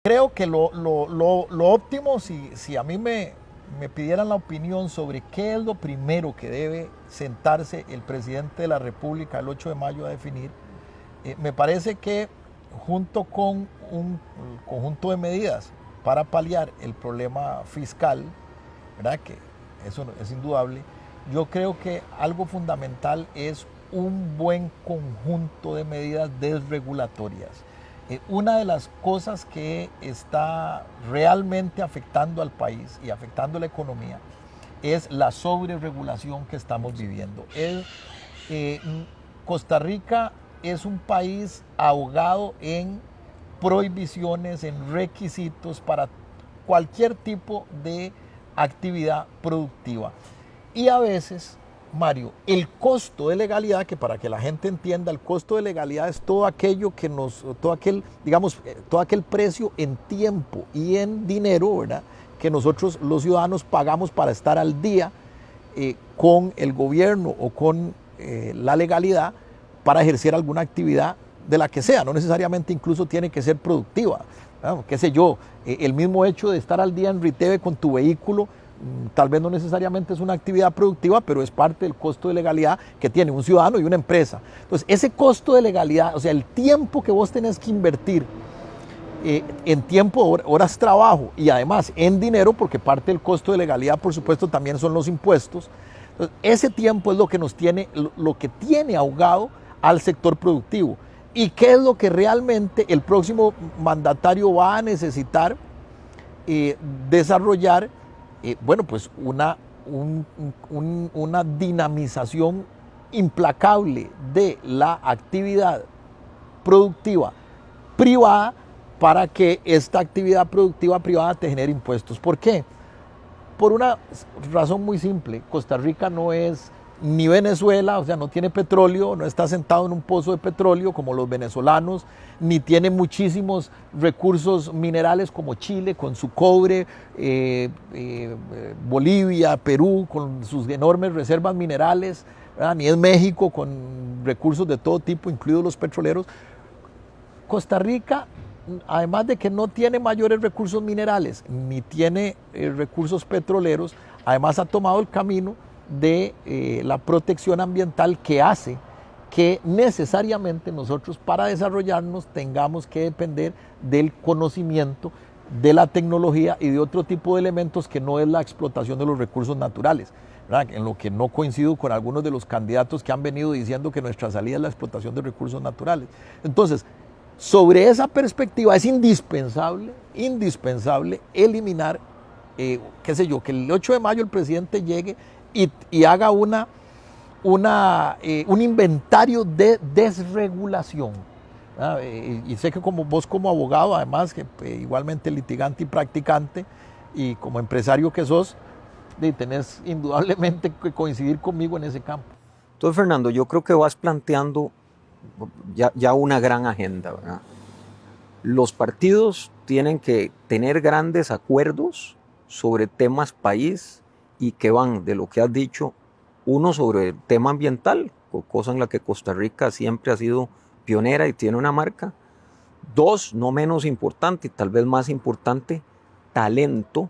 Creo que lo óptimo, si a mí me pidieran la opinión sobre qué es lo primero que debe sentarse el presidente de la República el 8 de mayo a definir, me parece que junto con un conjunto de medidas para paliar el problema fiscal, ¿verdad? Que eso es indudable, yo creo que algo fundamental es un buen conjunto de medidas desregulatorias. Una de las cosas que está realmente afectando al país y afectando la economía es la sobreregulación que estamos viviendo. Costa Rica es un país ahogado en prohibiciones, en requisitos para cualquier tipo de actividad productiva. Y a veces, Mario, el costo de legalidad, que para que la gente entienda, el costo de legalidad es todo aquello que todo aquel precio en tiempo y en dinero, ¿verdad?, que nosotros los ciudadanos pagamos para estar al día con el gobierno o con la legalidad para ejercer alguna actividad de la que sea, no necesariamente incluso tiene que ser productiva. Qué sé yo, el mismo hecho de estar al día en Riteve con tu vehículo, tal vez no necesariamente es una actividad productiva, pero es parte del costo de legalidad que tiene un ciudadano y una empresa. Entonces, ese costo de legalidad, o sea, el tiempo que vos tenés que invertir en tiempo, horas de trabajo y además en dinero, porque parte del costo de legalidad, por supuesto, también son los impuestos. Entonces, ese tiempo es lo que tiene ahogado al sector productivo. ¿Y qué es lo que realmente el próximo mandatario va a necesitar desarrollar? Bueno, pues una dinamización implacable de la actividad productiva privada para que esta actividad productiva privada te genere impuestos. ¿Por qué? Por una razón muy simple. Costa Rica no es ni Venezuela, o sea, no tiene petróleo, no está sentado en un pozo de petróleo como los venezolanos, ni tiene muchísimos recursos minerales como Chile con su cobre, Bolivia, Perú con sus enormes reservas minerales, ¿verdad?, ni es México con recursos de todo tipo, incluidos los petroleros. Costa Rica, además de que no tiene mayores recursos minerales, ni tiene recursos petroleros, además ha tomado el camino de la protección ambiental, que hace que necesariamente nosotros para desarrollarnos tengamos que depender del conocimiento, de la tecnología y de otro tipo de elementos que no es la explotación de los recursos naturales, ¿verdad?, en lo que no coincido con algunos de los candidatos que han venido diciendo que nuestra salida es la explotación de recursos naturales. Entonces, sobre esa perspectiva es indispensable eliminar, qué sé yo, que el 8 de mayo el presidente llegue y haga un inventario de desregulación. Y sé que vos como abogado, además, que igualmente litigante y practicante, y como empresario que sos, tenés indudablemente que coincidir conmigo en ese campo. Entonces, Fernando, yo creo que vas planteando ya una gran agenda, ¿verdad? Los partidos tienen que tener grandes acuerdos sobre temas país y que van de lo que has dicho, uno sobre el tema ambiental, cosa en la que Costa Rica siempre ha sido pionera y tiene una marca. Dos, no menos importante y tal vez más importante, talento,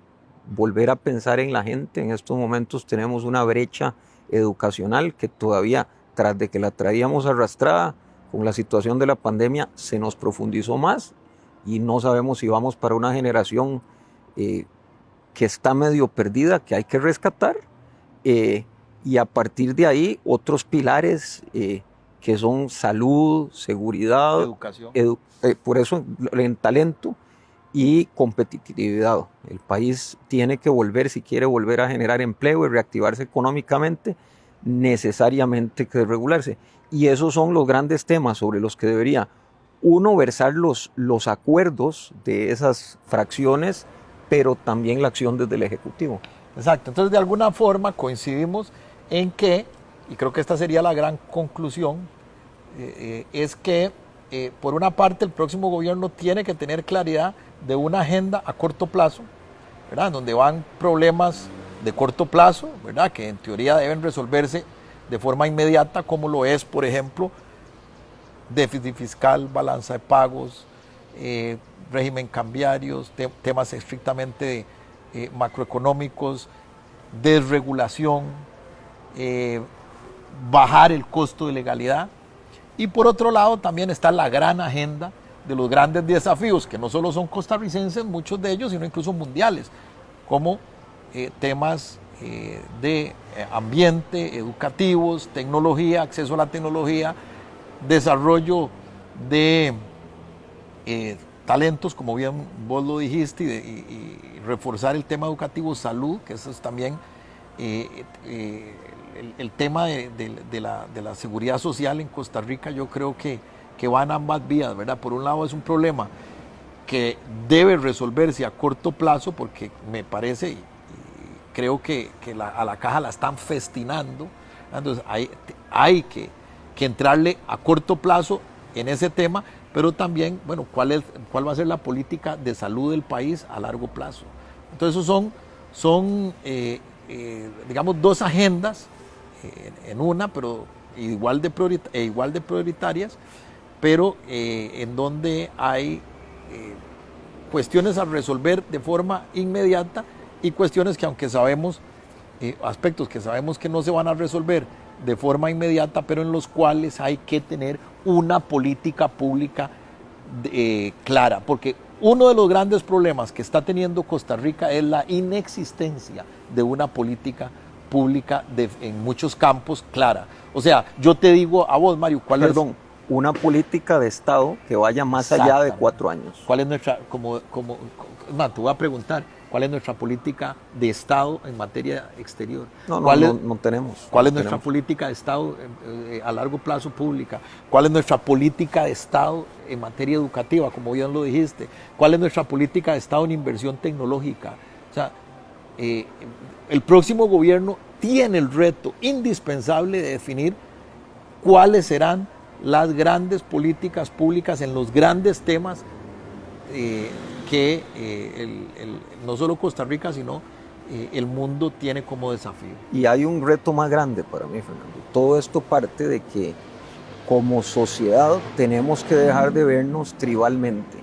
volver a pensar en la gente. En estos momentos tenemos una brecha educacional que todavía, tras de que la traíamos arrastrada con la situación de la pandemia, se nos profundizó más y no sabemos si vamos para una generación que está medio perdida, que hay que rescatar, y a partir de ahí otros pilares que son salud, seguridad, Educación. Por eso en talento y competitividad. El país tiene que volver, si quiere volver a generar empleo y reactivarse económicamente, necesariamente que regularse. Y esos son los grandes temas sobre los que debería uno versar los acuerdos de esas fracciones, pero también la acción desde el Ejecutivo. Exacto, entonces de alguna forma coincidimos en que, y creo que esta sería la gran conclusión, es que por una parte el próximo gobierno tiene que tener claridad de una agenda a corto plazo, ¿verdad?, donde van problemas de corto plazo, ¿verdad?, que en teoría deben resolverse de forma inmediata, como lo es, por ejemplo, déficit fiscal, balanza de pagos, régimen cambiarios, temas estrictamente macroeconómicos, desregulación, bajar el costo de legalidad. Y por otro lado también está la gran agenda de los grandes desafíos, que no solo son costarricenses, muchos de ellos, sino incluso mundiales, como temas de ambiente, educativos, tecnología, acceso a la tecnología, desarrollo de talentos, como bien vos lo dijiste, y reforzar el tema educativo, salud, que eso es también el tema de la seguridad social en Costa Rica. Yo creo que van ambas vías, ¿verdad? Por un lado es un problema que debe resolverse a corto plazo, porque me parece, y creo que a la caja la están festinando, entonces hay que entrarle a corto plazo en ese tema, pero también, bueno, ¿cuál va a ser la política de salud del país a largo plazo? Entonces son digamos, dos agendas en una, pero igual de prioritarias, pero en donde hay cuestiones a resolver de forma inmediata y cuestiones que, aunque sabemos, aspectos que sabemos que no se van a resolver de forma inmediata, pero en los cuales hay que tener una política pública clara, porque uno de los grandes problemas que está teniendo Costa Rica es la inexistencia de una política pública en muchos campos clara. O sea, yo te digo a vos, Mario, ¿cuál es? Una política de Estado que vaya más allá de 4 años. ¿Cuál es nuestra, te voy a preguntar, ¿cuál es nuestra política de Estado en materia exterior? No tenemos. ¿Cuál es nuestra política de Estado a largo plazo pública? ¿Cuál es nuestra política de Estado en materia educativa, como bien lo dijiste? ¿Cuál es nuestra política de Estado en inversión tecnológica? O sea, el próximo gobierno tiene el reto indispensable de definir cuáles serán las grandes políticas públicas en los grandes temas que no solo Costa Rica, sino el mundo tiene como desafío. Y hay un reto más grande para mí, Fernando. Todo esto parte de que como sociedad tenemos que dejar de vernos tribalmente.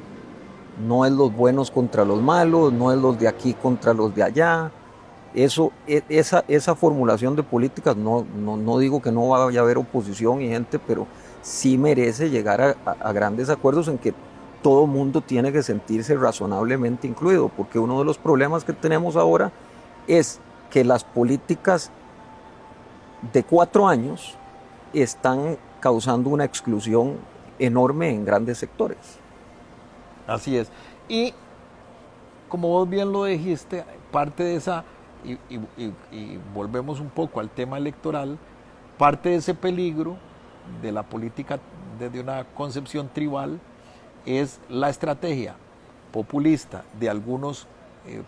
No es los buenos contra los malos, no es los de aquí contra los de allá. Esa formulación de políticas, no digo que no vaya a haber oposición y gente, pero sí merece llegar a grandes acuerdos en que todo mundo tiene que sentirse razonablemente incluido, porque uno de los problemas que tenemos ahora es que las políticas de 4 años están causando una exclusión enorme en grandes sectores. Así es. Y como vos bien lo dijiste, parte de esa, y volvemos un poco al tema electoral, parte de ese peligro de la política desde una concepción tribal es la estrategia populista de algunos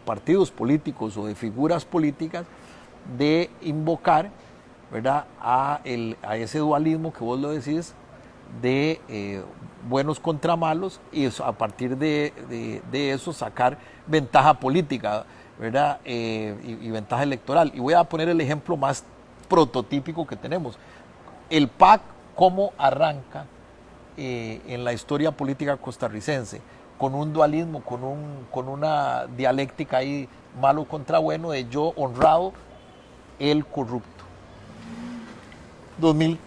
partidos políticos o de figuras políticas de invocar, ¿verdad?, a ese dualismo que vos lo decís de buenos contra malos, y a partir de eso sacar ventaja política, ¿verdad?, y ventaja electoral. Y voy a poner el ejemplo más prototípico que tenemos. El PAC, ¿cómo arranca en la historia política costarricense? Con un dualismo, con una dialéctica ahí, malo contra bueno, de yo honrado, él corrupto.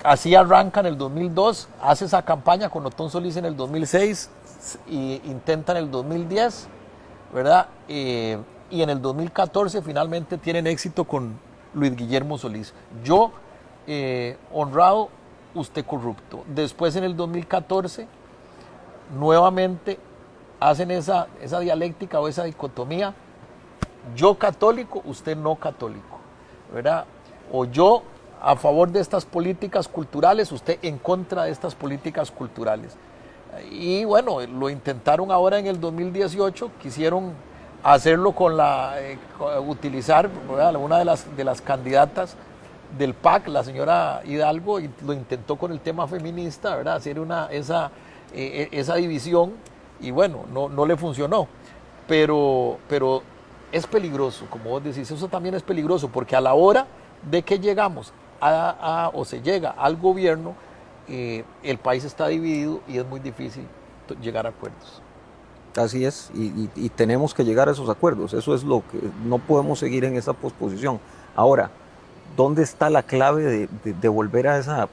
Así arranca en el 2002, hace esa campaña con Otón Solís en el 2006, y intenta en el 2010, ¿verdad? Y en el 2014 finalmente tienen éxito con Luis Guillermo Solís. Yo honrado, usted corrupto. Después, en el 2014, nuevamente hacen esa dialéctica o esa dicotomía: yo católico, usted no católico, ¿verdad? O yo a favor de estas políticas culturales, usted en contra de estas políticas culturales. Y bueno, lo intentaron ahora en el 2018, quisieron hacerlo utilizar, ¿verdad?, una de las candidatas del PAC, la señora Hidalgo, y lo intentó con el tema feminista, ¿verdad?, hacer esa división, y bueno, no le funcionó. Pero es peligroso, como vos decís, eso también es peligroso, porque a la hora de que llegamos o se llega al gobierno, el país está dividido y es muy difícil llegar a acuerdos. Así es, y tenemos que llegar a esos acuerdos. Eso es lo que no podemos seguir en esa posposición. Ahora, ¿dónde está la clave de volver a esa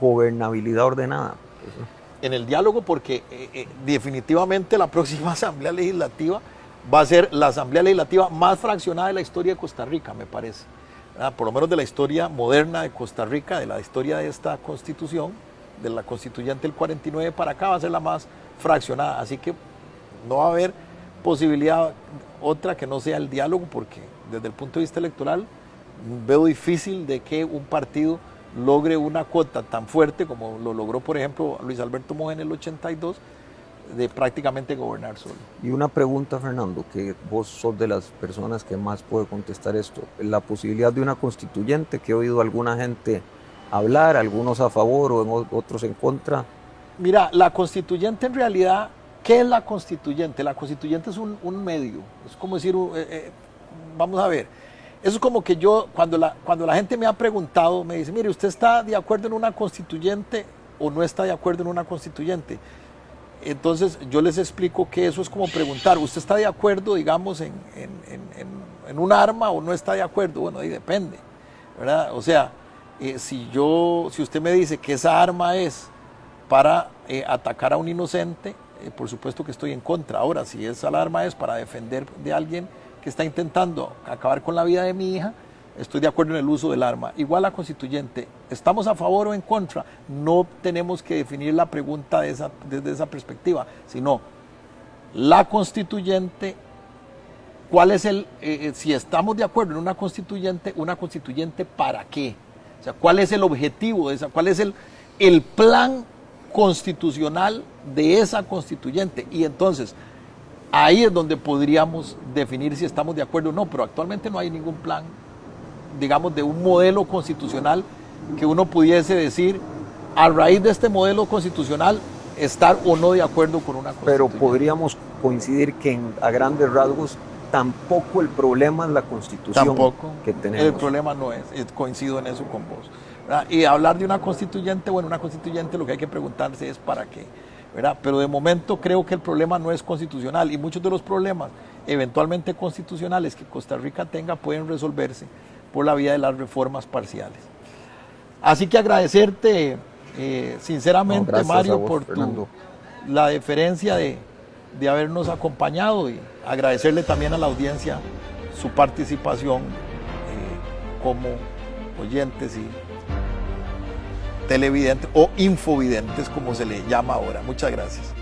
gobernabilidad ordenada? En el diálogo, porque definitivamente la próxima Asamblea Legislativa va a ser la Asamblea Legislativa más fraccionada de la historia de Costa Rica, me parece. Por lo menos de la historia moderna de Costa Rica, de la historia de esta constitución, de la constituyente del 49 para acá, va a ser la más fraccionada. Así que no va a haber posibilidad otra que no sea el diálogo, porque desde el punto de vista electoral veo difícil de que un partido logre una cuota tan fuerte como lo logró, por ejemplo, Luis Alberto Moja en el 82, de prácticamente gobernar solo. Y una pregunta, Fernando, que vos sos de las personas que más puede contestar esto. La posibilidad de una constituyente, que he oído a alguna gente hablar, algunos a favor o otros en contra. Mira, la constituyente en realidad, ¿qué es la constituyente? La constituyente es un medio, es como decir, vamos a ver, eso es como que yo, cuando la gente me ha preguntado, me dice, mire, ¿usted está de acuerdo en una constituyente o no está de acuerdo en una constituyente? Entonces yo les explico que eso es como preguntar, ¿usted está de acuerdo, digamos, en un arma o no está de acuerdo? Bueno, ahí depende, ¿verdad? O sea, si usted me dice que esa arma es para atacar a un inocente, por supuesto que estoy en contra. Ahora, si esa arma es para defender de alguien que está intentando acabar con la vida de mi hija, estoy de acuerdo en el uso del arma. Igual la constituyente, ¿estamos a favor o en contra? No tenemos que definir la pregunta desde esa perspectiva, sino la constituyente, ¿cuál es si estamos de acuerdo en una constituyente ¿para qué? O sea, ¿cuál es el objetivo de esa? ¿Cuál es el plan constitucional de esa constituyente? Y entonces, ahí es donde podríamos definir si estamos de acuerdo o no, pero actualmente no hay ningún plan, digamos, de un modelo constitucional que uno pudiese decir, a raíz de este modelo constitucional, estar o no de acuerdo con una constitución. Pero podríamos coincidir que a grandes rasgos tampoco el problema es la constitución que tenemos. El problema no es, coincido en eso con vos, ¿verdad? Y hablar de una constituyente, bueno, una constituyente lo que hay que preguntarse es para qué, ¿verdad? Pero de momento creo que el problema no es constitucional, y muchos de los problemas eventualmente constitucionales que Costa Rica tenga pueden resolverse por la vía de las reformas parciales. Así que agradecerte sinceramente, gracias Mario, vos, por la deferencia de habernos acompañado, y agradecerle también a la audiencia su participación como oyentes y televidentes o infovidentes, como se le llama ahora. Muchas gracias.